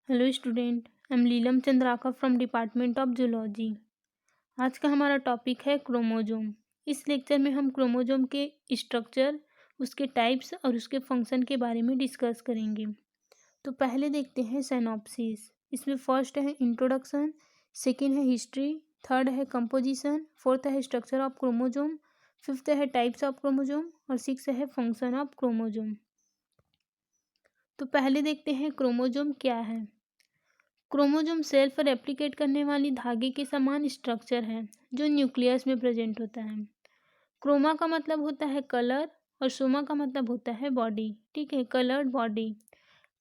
Hello student, I am Leelam Chandrakar from department of zoology. आज का हमारा टॉपिक है क्रोमोजोम। इस लेक्चर में हम क्रोमोजोम के स्ट्रक्चर, उसके टाइप्स और उसके फंक्शन के बारे में डिस्कस करेंगे। तो पहले देखते हैं सिनॉप्सिस। इसमें फर्स्ट है इंट्रोडक्शन, सेकेंड है हिस्ट्री, थर्ड है कंपोजिशन, फोर्थ है स्ट्रक्चर ऑफ क्रोमोजोम, फिफ्थ है टाइप्स ऑफ क्रोमोजोम और सिक्स है फंक्शन ऑफ क्रोमोजोम। तो पहले देखते हैं क्रोमोजोम क्या है। क्रोमोजोम सेल पर रेप्लिकेट करने वाली धागे के समान स्ट्रक्चर है जो न्यूक्लियस में प्रेजेंट होता है। क्रोमा का मतलब होता है कलर और सोमा का मतलब होता है बॉडी। ठीक है, कलर्ड बॉडी।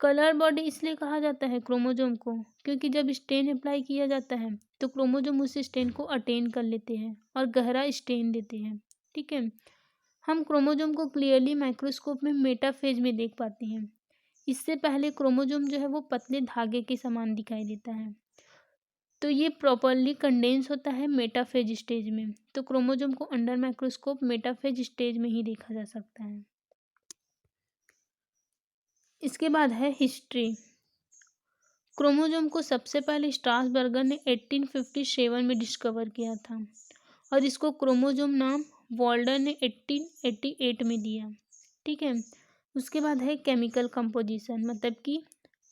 कलर्ड बॉडी इसलिए कहा जाता है क्रोमोजोम को क्योंकि जब स्टेन अप्लाई किया जाता है तो क्रोमोजोम उस स्टेन को अटेन कर लेते हैं और गहरा स्टेन देते हैं। ठीक है, हम क्रोमोजोम को क्लियरली माइक्रोस्कोप में मेटाफेज में देख पाते हैं। इससे पहले क्रोमोजोम जो है वो पतले धागे के समान दिखाई देता है। तो ये प्रॉपरली कंडेंस होता है मेटाफेज स्टेज में। तो क्रोमोजोम को अंडर माइक्रोस्कोप मेटाफेज स्टेज में ही देखा जा सकता है। इसके बाद है हिस्ट्री। क्रोमोजोम को सबसे पहले स्ट्रासबर्गर ने 1857 में डिस्कवर किया था और इसको क्रोमोजोम नाम वॉल्डर ने 1888 में दिया। ठीक है, उसके बाद है केमिकल कंपोजिशन, मतलब कि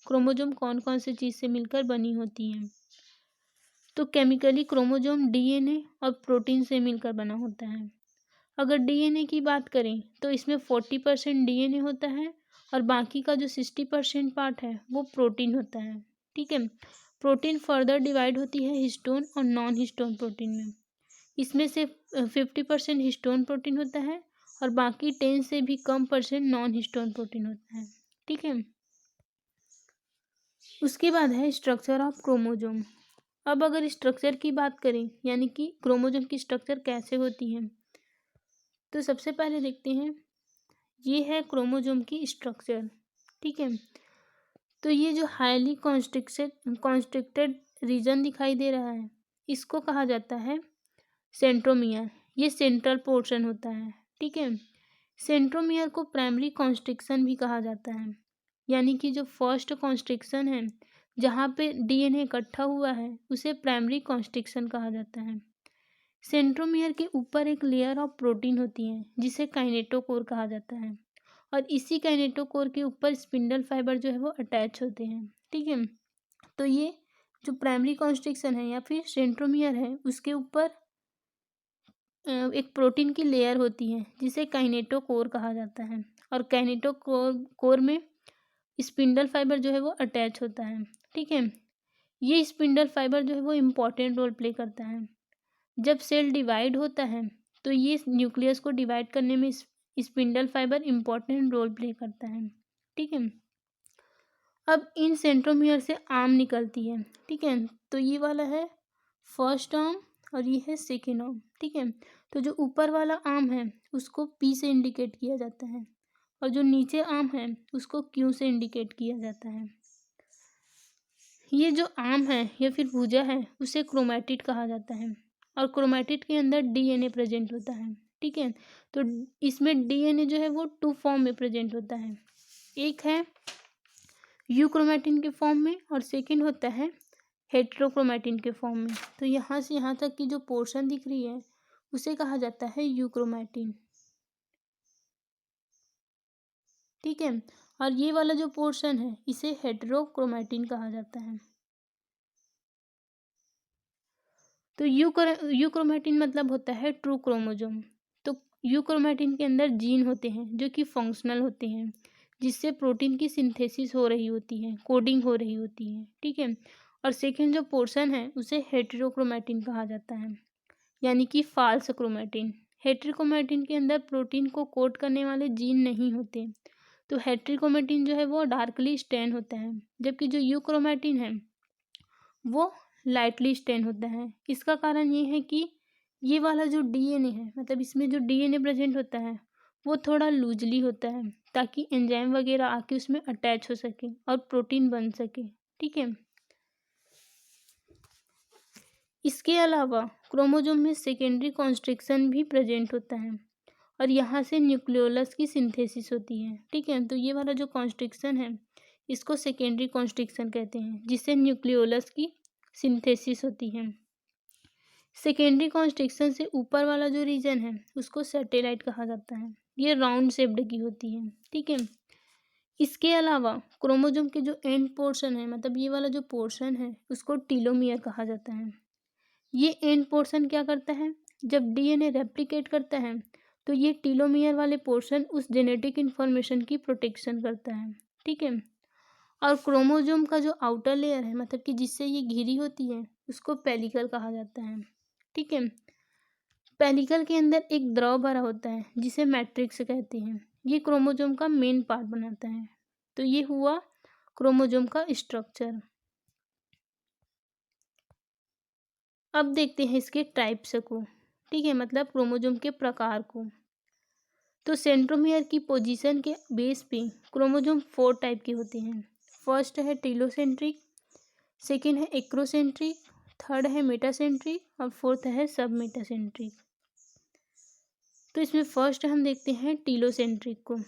क्रोमोजोम कौन कौन सी चीज़ से मिलकर बनी होती हैं। तो केमिकली क्रोमोजोम डीएनए और प्रोटीन से मिलकर बना होता है। अगर डीएनए की बात करें तो इसमें 40% डीएनए होता है और बाकी का जो 60% पार्ट है वो प्रोटीन होता है। ठीक है, प्रोटीन फर्दर डिवाइड होती है हिस्टोन और नॉन हिस्टोन प्रोटीन में। इसमें से 50% हिस्टोन प्रोटीन होता है और बाकी 10 से भी कम परसेंट नॉन हिस्टोन प्रोटीन होता है। ठीक है, उसके बाद है स्ट्रक्चर ऑफ क्रोमोजोम। अब अगर स्ट्रक्चर की बात करें यानी कि क्रोमोजोम की स्ट्रक्चर कैसे होती है, तो सबसे पहले देखते हैं ये है क्रोमोजोम की स्ट्रक्चर। ठीक है, तो ये जो हाईली कॉन्स्ट्रिक्टेड रीजन दिखाई दे रहा है इसको कहा जाता है सेंट्रोमियर। ये सेंट्रल पोर्शन होता है। ठीक है, सेंट्रोमियर को प्राइमरी कॉन्स्ट्रिक्शन भी कहा जाता है, यानी कि जो फर्स्ट कॉन्स्ट्रिक्शन है जहाँ पे डीएनए इकट्ठा हुआ है उसे प्राइमरी कॉन्स्ट्रिक्शन कहा जाता है। सेंट्रोमियर के ऊपर एक लेयर ऑफ प्रोटीन होती है जिसे काइनेटोकोर कहा जाता है और इसी काइनेटोकोर के ऊपर स्पिंडल फाइबर जो है वो अटैच होते हैं। ठीक है, तो ये जो प्राइमरी कॉन्स्ट्रिक्शन है या फिर सेंट्रोमियर है उसके ऊपर एक प्रोटीन की लेयर होती है जिसे काइनेटोकोर कहा जाता है और काइनेटोकोर में स्पिंडल फाइबर जो है वो अटैच होता है। ठीक है, ये स्पिंडल फाइबर जो है वो इम्पॉर्टेंट रोल प्ले करता है। जब सेल डिवाइड होता है तो ये न्यूक्लियस को डिवाइड करने में spindle fibre important role play करता है। ठीक है, अब इन सेंट्रोमियर से आर्म निकलती है। ठीक है, तो ये वाला है फर्स्ट आर्म और ये है सेकेंड आर्म। ठीक है, तो जो ऊपर वाला आर्म है उसको पी से इंडिकेट किया जाता है और जो नीचे आर्म है उसको क्यू से इंडिकेट किया जाता है। ये जो आर्म है या फिर भुजा है उसे क्रोमैटिड कहा जाता है और क्रोमैटिड के अंदर डीएनए प्रेजेंट होता है। ठीक है, तो इसमें डीएनए जो है वो 2 फॉर्म में प्रेजेंट होता है। एक है यूक्रोमैटिन के फॉर्म में और सेकंड होता है हेट्रोक्रोमैटिन के फॉर्म में। तो यहाँ से यहाँ तक की जो पोर्शन दिख रही है उसे कहा जाता है यूक्रोमैटिन। ठीक है, और ये वाला जो पोर्शन है इसे हेटेरोक्रोमैटिन कहा जाता है। तो यूक्रोमैटिन मतलब होता है ट्रू क्रोमोजोम। तो यूक्रोमैटिन के अंदर जीन होते हैं जो कि फंक्शनल होते हैं जिससे प्रोटीन की सिंथेसिस हो रही होती है, कोडिंग हो रही होती है। ठीक है, और सेकेंड जो पोर्शन है उसे हेटेरोक्रोमैटिन कहा जाता है, यानी कि फाल्स क्रोमैटिन। हेटेरोक्रोमैटिन के अंदर प्रोटीन को कोड करने वाले जीन नहीं होते, तो हेटेरोक्रोमैटिन जो है वो डार्कली स्टेन होता है, जबकि जो यूक्रोमैटिन है वो लाइटली स्टेन होता है। इसका कारण ये है कि ये वाला जो डीएनए है, मतलब इसमें जो डीएनए प्रेजेंट होता है वो थोड़ा लूजली होता है ताकि एंजाइम वगैरह आके उसमें अटैच हो सके और प्रोटीन बन सके। ठीक है, इसके अलावा क्रोमोजोम में सेकेंडरी कॉन्स्ट्रिक्शन भी प्रेजेंट होता है और यहाँ से न्यूक्लियोलस की सिंथेसिस होती है। ठीक है, तो ये वाला जो कॉन्स्ट्रिक्शन है इसको सेकेंडरी कॉन्स्ट्रिक्शन कहते हैं, जिससे न्यूक्लियोलस की सिंथेसिस होती है। सेकेंडरी कॉन्स्ट्रिक्शन से ऊपर वाला जो रीजन है उसको सैटेलाइट कहा जाता है। ये राउंड शेप्ड की होती है, ठीक है। इसके अलावा क्रोमोसोम के जो एंड पोर्शन है, मतलब ये वाला जो पोर्शन है, उसको टीलोमियर कहा जाता है। ये एंड पोर्शन क्या करता है, जब डीएनए रेप्लिकेट करता है तो ये टीलोमियर वाले पोर्शन उस जेनेटिक इंफॉर्मेशन की प्रोटेक्शन करता है, ठीक है। और क्रोमोसोम का जो आउटर लेयर है, मतलब कि जिससे ये घिरी होती है, उसको पेलिकल कहा जाता है, ठीक है। पेलिकल के अंदर एक द्रव भरा होता है जिसे मैट्रिक्स कहते हैं। ये क्रोमोसोम का मेन पार्ट बनाता है। तो ये हुआ क्रोमोसोम का स्ट्रक्चर। अब देखते हैं इसके टाइप्स को, ठीक है, मतलब क्रोमोसोम के प्रकार को। तो सेंट्रोमियर की पोजीशन के बेस पे क्रोमोसोम 4 टाइप के होते हैं। फर्स्ट है टीलोसेंट्रिक, सेकेंड है एक्रोसेंट्रिक, थर्ड है मेटासेंट्रिक और फोर्थ है सब मेटासेंट्रिक। तो इसमें फर्स्ट हम देखते हैं टीलोसेंट्रिक को।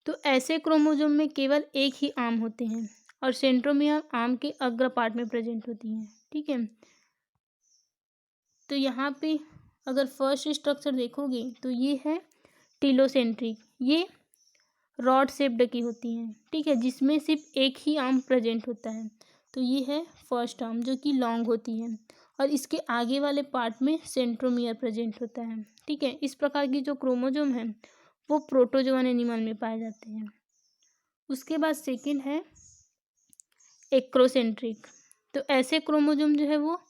तो ऐसे क्रोमोसोम में केवल एक ही आर्म होते हैं और सेंट्रोमियर आर्म के अग्र पार्ट में प्रेजेंट होती हैं, ठीक है। तो यहाँ पे अगर फर्स्ट स्ट्रक्चर देखोगे तो ये है टीलोसेंट्रिक। ये रॉड शेप्ड की होती हैं, ठीक है, जिसमें सिर्फ एक ही आर्म प्रेजेंट होता है। तो ये है फर्स्ट आर्म जो कि लॉन्ग होती है और इसके आगे वाले पार्ट में सेंट्रोमियर प्रेजेंट होता है, ठीक है। इस प्रकार की जो क्रोमोसोम है वो प्रोटोजोअन एनिमल में पाए जाते हैं। उसके बाद सेकेंड है एक्रोसेंट्रिक। तो ऐसे क्रोमोसोम जो है वो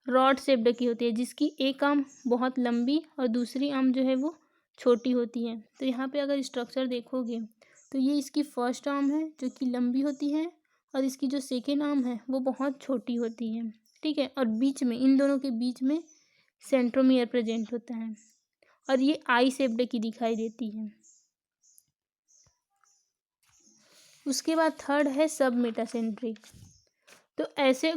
रॉड शेप्ड की होती है, जिसकी एक आर्म बहुत लंबी और दूसरी आर्म जो है वो छोटी होती है। तो यहाँ पे अगर स्ट्रक्चर देखोगे तो ये इसकी फर्स्ट आर्म है जो कि लंबी होती है और इसकी जो सेकेंड आर्म है वो बहुत छोटी होती है, ठीक है। और बीच में, इन दोनों के बीच में सेंट्रोमियर प्रेजेंट होता है और ये आई शेप्ड की दिखाई देती है। उसके बाद थर्ड है सब मेटासेंट्रिक। तो ऐसे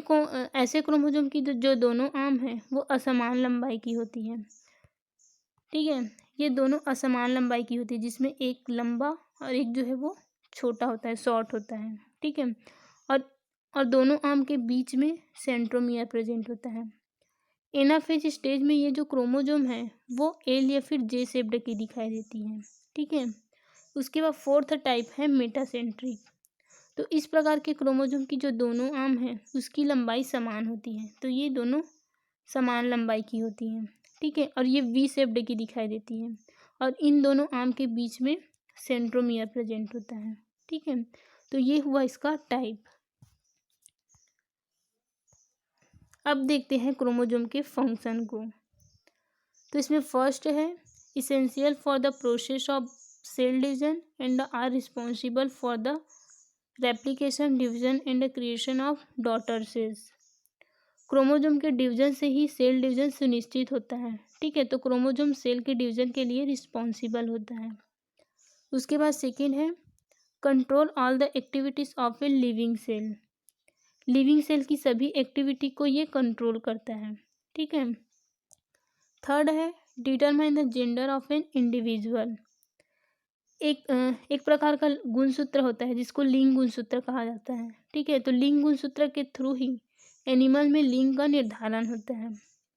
क्रोमोसोम की जो दोनों आर्म है वो असमान लंबाई की होती है, ठीक है। ये दोनों असमान लंबाई की होती है, जिसमें एक लंबा और एक जो है वो छोटा होता है, शॉर्ट होता है, ठीक है। और दोनों आर्म के बीच में सेंट्रोमियर प्रेजेंट होता है। एनाफेज स्टेज में ये जो क्रोमोसोम है वो एल या फिर जे शेप्ड की दिखाई देती है, ठीक है। उसके बाद फोर्थ टाइप है मेटासेंट्रिक। तो इस प्रकार के क्रोमोसोम की जो दोनों आर्म है उसकी लंबाई समान होती है। तो ये दोनों समान लंबाई की होती हैं, ठीक है। और ये वी शेप्ड की दिखाई देती है और इन दोनों आर्म के बीच में सेंट्रोमियर प्रेजेंट होता है, ठीक है। तो ये हुआ इसका टाइप। अब देखते हैं क्रोमोसोम के फंक्शन को। तो इसमें फर्स्ट है essential for the process of cell division and are responsible for the replication, division and creation of daughter cells. Chromosome के डिवीजन से ही सेल डिवीजन सुनिश्चित होता है, ठीक है। तो क्रोमोसोम सेल के डिवीजन के लिए रिस्पॉन्सिबल होता है। उसके बाद सेकेंड है control all the activities of a living cell. Living cell की सभी एक्टिविटी को ये कंट्रोल करता है, ठीक है। थर्ड है determine the gender of an individual. एक प्रकार का गुणसूत्र होता है जिसको लिंग गुणसूत्र कहा जाता है, ठीक है। तो लिंग गुणसूत्र के थ्रू ही एनिमल में लिंग का निर्धारण होता है,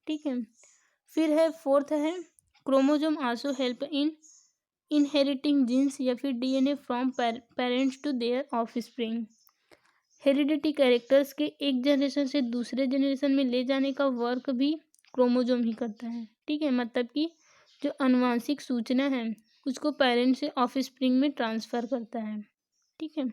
ठीक है। फिर है फोर्थ है chromosome also help in inheriting genes या फिर DNA from parents to their offspring. Heredity characters के एक जनरेशन से दूसरे जनरेशन में ले जाने का वर्क भी क्रोमोसोम ही करता है, ठीक है। मतलब कि जो आनुवांशिक सूचना है उसको पेरेंट्स से ऑफस्प्रिंग में ट्रांसफ़र करता है, ठीक है।